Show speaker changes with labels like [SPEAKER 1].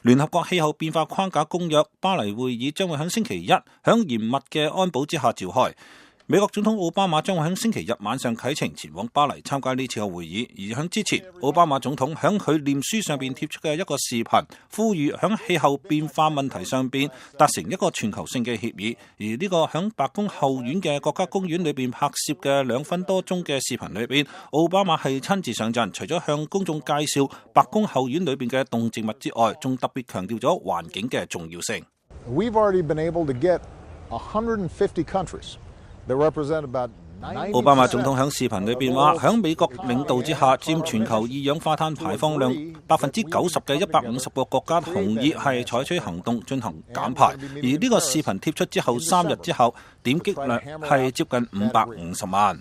[SPEAKER 1] 聯合國氣候變化框架公約巴黎會議將會喺星期一響嚴密嘅安保之下召開。美國總統奧巴馬將會喺星期日晚上啟程前往巴黎參加呢次嘅會議，而喺之前，奧巴馬總統喺佢臉書上邊貼出嘅一個視頻，呼籲喺氣候變化問題上邊達成一個全球性嘅協議。而呢個喺白宮後院嘅國家公園裏邊拍攝嘅2分多鐘嘅視頻裏邊，奧巴馬係親自上陣，除咗向公眾介紹白宮後院裏邊嘅動植物之外，仲特別強調咗環境嘅重要性。
[SPEAKER 2] We've already been able to get 150 countries.
[SPEAKER 1] 奧巴馬總統喺視頻裏邊話，喺美國領導之下，佔全球二氧化碳排放量90%嘅150個國家同意係採取行動進行減排。而呢個視頻貼出之後3日之後，點擊量係接近550萬。